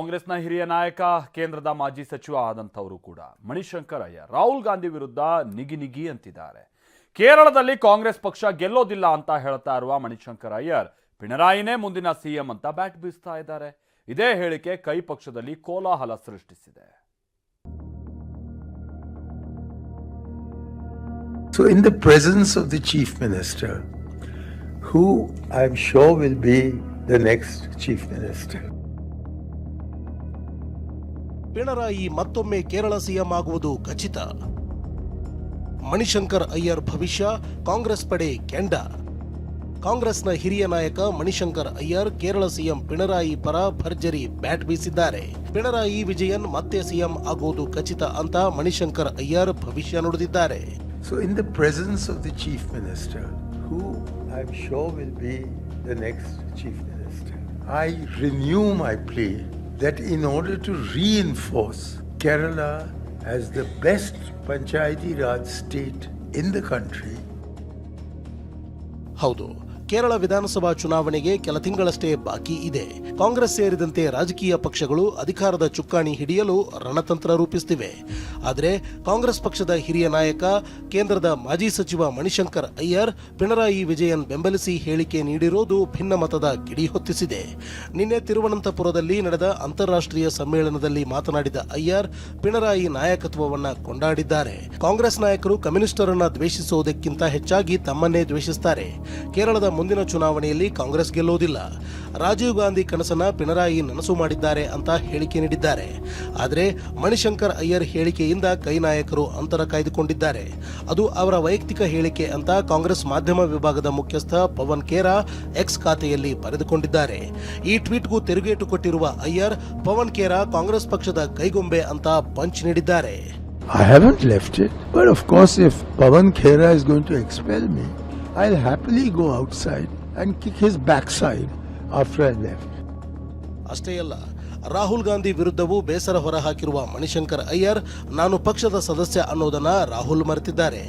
ಕಾಂಗ್ರೆಸ್ನ ಹಿರಿಯ ನಾಯಕ ಕೇಂದ್ರದ ಮಾಜಿ ಸಚಿವ ಆದಂಥವರು ಕೂಡ ಮಣಿಶಂಕರ್ ಅಯ್ಯರ್ ರಾಹುಲ್ ಗಾಂಧಿ ವಿರುದ್ಧ ನಿಗಿ ಅಂತಿದ್ದಾರೆ. ಕೇರಳದಲ್ಲಿ ಕಾಂಗ್ರೆಸ್ ಪಕ್ಷ ಗೆಲ್ಲೋದಿಲ್ಲ ಅಂತ ಹೇಳ್ತಾ ಇರುವ ಮಣಿಶಂಕರ್ ಅಯ್ಯರ್ ಪಿಣರಾಯಿನೇ ಮುಂದಿನ ಸಿಎಂ ಅಂತ ಬ್ಯಾಟ್ ಬೀಸ್ತಾ ಇದ್ದಾರೆ. ಇದೇ ಹೇಳಿಕೆ ಕೈ ಪಕ್ಷದಲ್ಲಿ ಕೋಲಾಹಲ ಸೃಷ್ಟಿಸಿದೆ. So in the presence of the chief minister, who I'm sure will be the next chief minister. Pinarayi ಮತ್ತೊಮ್ಮೆ ಕೇರಳ ಸಿಎಂ ಆಗುವುದು ಖಚಿತ. ಮಣಿಶಂಕರ್ ಅಯ್ಯರ್ ಭವಿಷ್ಯ ಕಾಂಗ್ರೆಸ್ ಪಡೆ ಕೆಂಡ. ಕಾಂಗ್ರೆಸ್ನ ಹಿರಿಯ ನಾಯಕ ಮಣಿಶಂಕರ್ ಅಯ್ಯರ್ ಕೇರಳ ಸಿಎಂ ಪಿಣರಾಯಿ ಪರ ಭರ್ಜರಿ ಬ್ಯಾಟ್ ಬೀಸಿದ್ದಾರೆ. ಪಿಣರಾಯಿ ವಿಜಯನ್ ಮತ್ತೆ ಸಿಎಂ ಆಗುವುದು ಖಚಿತ ಅಂತ ಮಣಿಶಂಕರ್ ಅಯ್ಯರ್ ಭವಿಷ್ಯ ನುಡಿದಿದ್ದಾರೆ. So in the presence of the chief minister, who I'm sure will be the next chief minister, I renew my plea that in order to reinforce Kerala as the best Panchayati Raj state in the country. ಹೌದು, ಕೇರಳ ವಿಧಾನಸಭಾ ಚುನಾವಣೆಗೆ ಕೆಲ ತಿಂಗಳಷ್ಟೇ ಬಾಕಿ ಇದೆ. ಕಾಂಗ್ರೆಸ್ ಸೇರಿದಂತೆ ರಾಜಕೀಯ ಪಕ್ಷಗಳು ಅಧಿಕಾರದ ಚುಕ್ಕಾಣಿ ಹಿಡಿಯಲು ರಣತಂತ್ರ ರೂಪಿಸುತ್ತಿವೆ. ಆದರೆ ಕಾಂಗ್ರೆಸ್ ಪಕ್ಷದ ಹಿರಿಯ ನಾಯಕ ಕೇಂದ್ರದ ಮಾಜಿ ಸಚಿವ ಮಣಿಶಂಕರ್ ಅಯ್ಯರ್ ಪಿಣರಾಯಿ ವಿಜಯನ್ ಬೆಂಬಲಿಸಿ ಹೇಳಿಕೆ ನೀಡಿರೋದು ಭಿನ್ನಮತದ ಕಿಡಿ ಹೊತ್ತಿಸಿದೆ. ನಿನ್ನೆ ತಿರುವನಂತಪುರದಲ್ಲಿ ನಡೆದ ಅಂತಾರಾಷ್ಟ್ರೀಯ ಸಮ್ಮೇಳನದಲ್ಲಿ ಮಾತನಾಡಿದ ಅಯ್ಯರ್ ಪಿಣರಾಯಿ ನಾಯಕತ್ವವನ್ನ ಕೊಂಡಾಡಿದ್ದಾರೆ. ಕಾಂಗ್ರೆಸ್ ನಾಯಕರು ಕಮ್ಯುನಿಸ್ಟರನ್ನ ದ್ವೇಷಿಸುವುದಕ್ಕಿಂತ ಹೆಚ್ಚಾಗಿ ತಮ್ಮನ್ನೇ ದ್ವೇಷಿಸುತ್ತಾರೆ. ಕೇರಳದ ಮುಂದಿನ ಚುನಾವಣೆಯಲ್ಲಿ ಕಾಂಗ್ರೆಸ್ ಗೆಲ್ಲುವುದಿಲ್ಲ. ರಾಜೀವ್ ಗಾಂಧಿ ಕನಸನ್ನ ಪಿಣರಾಯಿ ನನಸು ಮಾಡಿದ್ದಾರೆ ಅಂತ ಹೇಳಿಕೆ ನೀಡಿದ್ದಾರೆ. ಆದರೆ ಮಣಿಶಂಕರ್ ಅಯ್ಯರ್ ಹೇಳಿಕೆಯಿಂದ ಕೈ ನಾಯಕರು ಅಂತರ ಕಾಯ್ದುಕೊಂಡಿದ್ದಾರೆ. ಅದು ಅವರ ವೈಯಕ್ತಿಕ ಹೇಳಿಕೆ ಅಂತ ಕಾಂಗ್ರೆಸ್ ಮಾಧ್ಯಮ ವಿಭಾಗದ ಮುಖ್ಯಸ್ಥ ಪವನ್ ಖೇರಾ ಎಕ್ಸ್ ಖಾತೆಯಲ್ಲಿ ಬರೆದುಕೊಂಡಿದ್ದಾರೆ. ಈ ಟ್ವೀಟ್ಗೂ ತಿರುಗೇಟು ಕೊಟ್ಟಿರುವ ಅಯ್ಯರ್ ಪವನ್ ಖೇರಾ ಕಾಂಗ್ರೆಸ್ ಪಕ್ಷದ ಕೈಗೊಂಬೆ ಅಂತ ಪಂಚ್ ನೀಡಿದ್ದಾರೆ. I haven't left it, but of course if Pawan Khera is going to expel me, I'll happily go outside and kick his backside after I left. ಅಷ್ಟೇ ಅಲ್ಲ, ರಾಹುಲ್ ಗಾಂಧಿ ವಿರುದ್ಧವೂ ಬೇಸರ ಹೊರಹಾಕಿರುವ ಮಣಿಶಂಕರ್ ಅಯ್ಯರ್ ನಾನು ಪಕ್ಷದ ಸದಸ್ಯ ಅನ್ನೋದನ್ನ ರಾಹುಲ್ ಮರೆತಿದ್ದಾರೆ.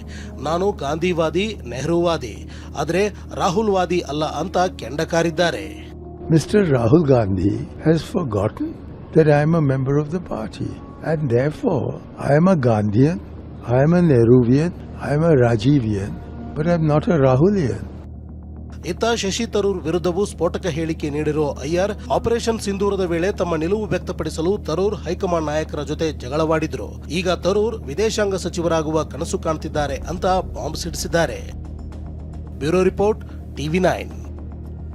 ನಾನು ಗಾಂಧಿವಾದಿ, ನೆಹರೂವಾದಿ, ಆದರೆ ರಾಹುಲ್ ವಾದಿ ಅಲ್ಲ ಅಂತ ಕೆಂಡಕಾರಿದ್ದಾರೆ. Mr. Rahul Gandhi has forgotten that I am a member of the party and therefore I am a Gandhian, I am a Nehruvian, I am a Rajivian, but I am not a Rahulian. ಇತ್ತ ಶಶಿ ತರೂರ್ ವಿರುದ್ಧವೂ ಸ್ಫೋಟಕ ಹೇಳಿಕೆ ನೀಡಿರೋ Iyer operation ಸಿಂಧೂರದ ವೇಳೆ ತಮ್ಮ ನಿಲುವು ವ್ಯಕ್ತಪಡಿಸಲು Tharoor high command ನಾಯಕರ ಜೊತೆ ಜಗಳವಾಡಿದ್ರು. ಈಗ ತರೂರ್ ವಿದೇಶಾಂಗ ಸಚಿವರಾಗುವ ಕನಸು ಕಾಣ್ತಿದ್ದಾರೆ ಅಂತ ಬಾಂಬ್ ಸಿಡಿಸಿದ್ದಾರೆ. Bureau report, TV9.